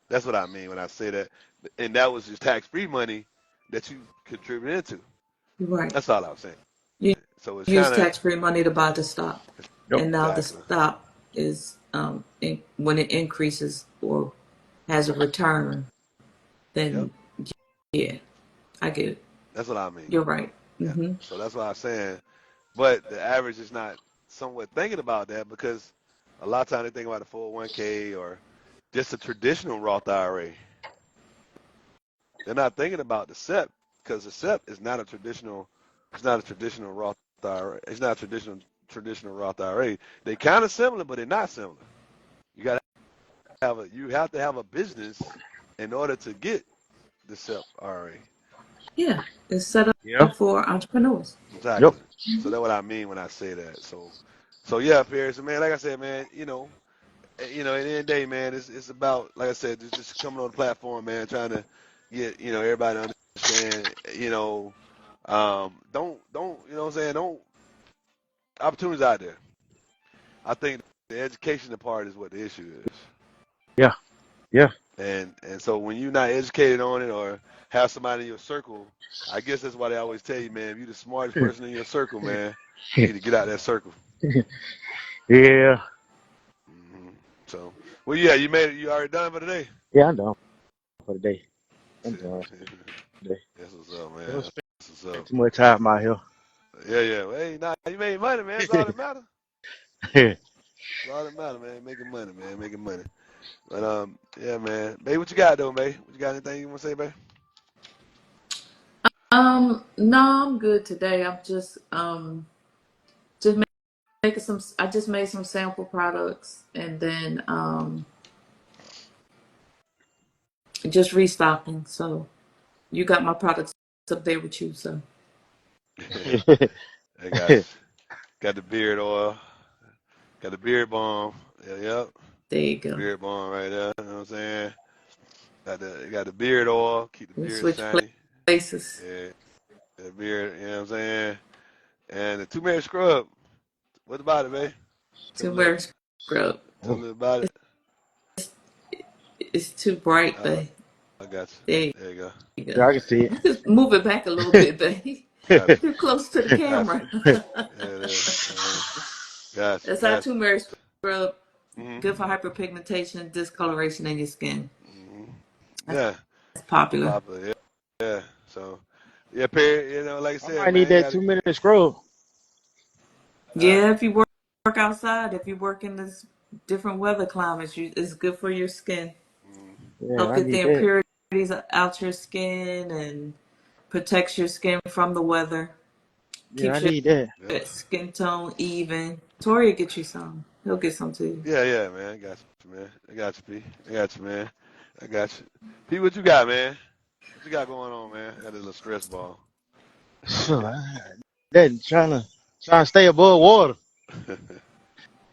that's what I mean when I say that. And that was just tax-free money that you contributed into. you're right. That's all I was saying. You So it's use kind of tax-free money to buy the stock, Yep. and now the exactly. stock is when it increases or has a return, Yep. then yeah, I get it. That's what I mean. You're right. Yeah. Hmm. So that's what I'm saying. But the average is not somewhat thinking about that because a lot of times they think about the 401k or just a traditional Roth IRA. They're not thinking about the SEP because the SEP is not a traditional. It's not a traditional Roth IRA. It's not a traditional Roth IRA. They kind of similar, but they're not similar. You have to have a business in order to get the SEP IRA. Yeah, it's set Yeah. up for entrepreneurs. Yep. Exactly. So that's what I mean when I say that. So yeah, Paris, man. Like I said, man. At the end of the day, man, it's about, like I said, just coming on the platform, man, trying to get everybody to understand. Don't you know what I'm saying? Don't Opportunities out there. I think the education part is what the issue is. Yeah. Yeah. And so when you're not educated on it or have somebody in your circle, I guess that's why they always tell you, man, if you're the smartest person in your circle, man, you need to get out of that circle. Yeah. hmm So, well, yeah, you made it. You already done for today. Yeah. I'm done for the day. I'm done today. That's what's up, I don't man. That's what's spend up. too much time out here. Yeah. Well, hey, nah, you made money, man. That's all that matters. Yeah. That's all that matters, man. Making money, man. Making money. But yeah, man. Babe, what you got though, babe? What you got? Anything you want to say, babe? No, I'm good today. I'm just making some. I just made some sample products, and then just restocking. So you got my products up there with you. So I got the beard oil, got the beard balm. Yeah, yep. There you go. Beard balm right there. You know what I'm saying? Got the beard oil, keep the We beard switch shiny. places. Yeah, the beard. You know what I'm saying? And the turmeric scrub. What about it, babe? Tell me a little. Turmeric scrub. Tell me a little about it. It's too bright, Uh, babe. I got There you. There you go. you Yeah, go. I can see You just move it back a little bit, babe. Got Too close to the you. Got camera. you. Yeah, it is. Got you. That's our Got you. turmeric scrub. Good for Mm-hmm. hyperpigmentation, discoloration in your skin. Mm-hmm. That's Yeah. popular. Popular. Yeah. Yeah. So, yeah, Perry, you know, like I I said, might need man, you that got to, 2 minute scrub. uh, Yeah, if you work outside, if you work in this different weather climates, it's good for your skin. mm, Yeah, Help I get the need that. impurities out your skin and protects your skin from the weather. Yeah, I Keeps your need that. yeah. skin tone even. Tori will get you some. He'll get some too. Yeah, yeah, man. I got you, man. I got you, P. I got you, man. I got you. P, what you got, man? What you got going on, man? Got a little stress ball. That trying to stay above water.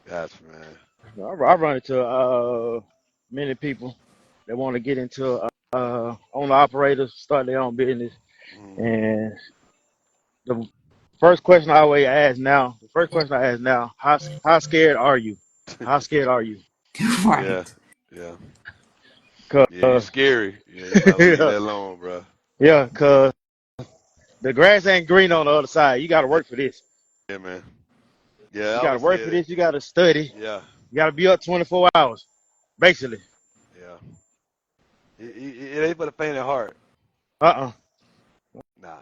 Got you, man. I run into many people that want to get into owner operators, start their own business, Mm-hmm. and the first question I always ask now, how scared are you? How scared are you? Yeah, Right. yeah. Yeah, you Cause scary. Yeah, you might as well leave yeah, that alone, bro. yeah, cause the grass ain't green on the other side. You got to Yeah, work for this. yeah, man. Yeah, I You got to always work for said it. this. You got to study. Yeah, You got to be up 24 hours, basically. yeah. It ain't for the faint of heart. Uh Nah,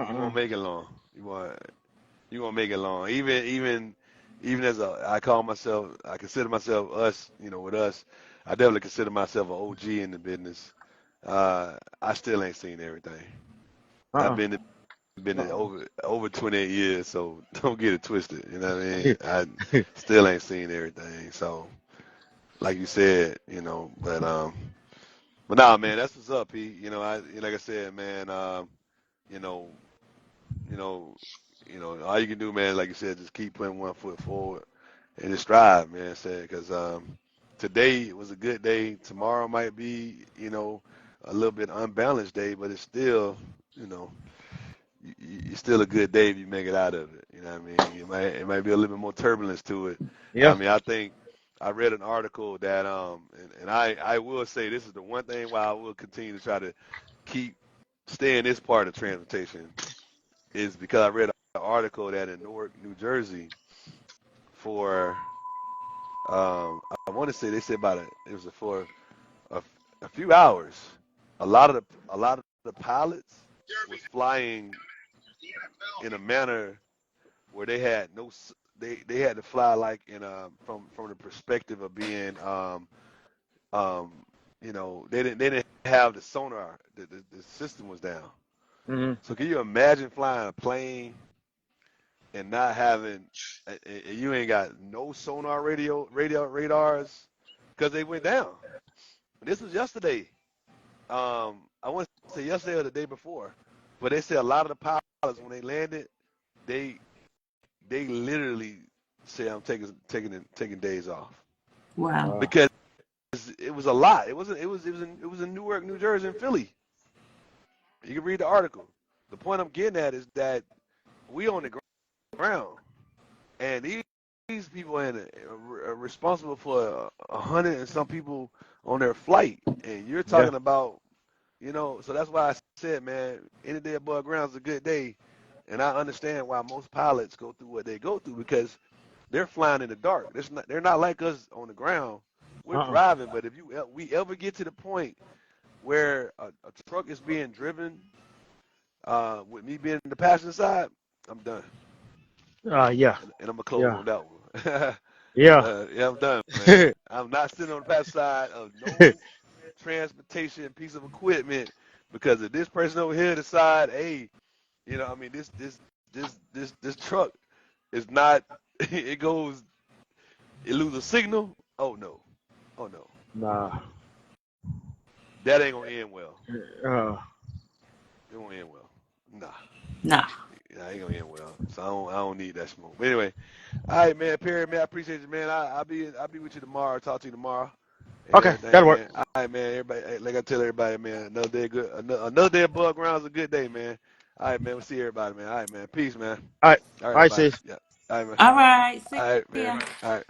you uh won't make it long. You won't make it long. Even as I call myself, I consider myself us. You know, with us, I definitely consider myself an OG in the business. I still ain't seen everything. I've uh been in uh. over 28 years, so don't get it twisted. You know what I mean? Yeah. I still ain't seen everything. So, like you said, but nah, man, that's what's up, P. You know, like I said, man. You know, you know, all you can do, man, like you said, just keep putting one foot forward and just strive, man. Said because today was a good day. Tomorrow might be, a little bit unbalanced day, but it's still, you know, it's still a good day if you make it out of it. You know what I mean? It might be a little bit more turbulence to it. I Yeah. mean, I think I read an article that and I will say this is the one thing why I will continue to try to keep stay in this part of transportation is because I read an article that in Newark, New Jersey, for I want to say they said it was for a, a few hours. A lot of the pilots was flying in a manner where they had no they had to fly like in from the perspective of being um they didn't have the sonar, the system was down. Hmm. So can you imagine flying a plane and not having you ain't got no sonar radio radars because they went down. This was yesterday. I want to say yesterday or the day before, but they said a lot of the pilots when they landed, they they literally said I'm taking days off Wow. Wow. because it was a lot. It was in Newark, New Jersey, and Philly. You can read the article. The point I'm getting at is that we on the ground. And these people are responsible for 100 and some people on their flight, and you're Yeah. talking about, so that's why I said, man, any day above ground is a good day, and I understand why most pilots go through what they go through because they're flying in the dark. They're not like us on the ground. We're Uh driving, but if we ever get to the point where a truck is being driven, with me being in the passenger side, I'm done, Yeah. and I'm gonna close Yeah. on that one. Yeah. Yeah, I'm done, man. I'm not sitting on the passenger side of no transportation piece of equipment because if this person over here decide, hey, I mean, this truck is not. It goes, it loses a signal. Oh no, oh no, Nah. that ain't gonna end well. Uh, It won't end well. Nah, Nah. Nah, he gonna end well. So I don't need that smoke. But anyway, all right, man. Perry, man, I appreciate you, man. I'll be with you tomorrow. Talk to you tomorrow and Okay, everything, that'll work. man. All right, man. Everybody, like I tell everybody, man, another day good. Another day above ground is a good day, man. All right, man. We'll see everybody, man. All right, man. Peace, man. All right, All all right, right, bye. sis. Yeah. All right, man. All right. See All right, man. ya. All right.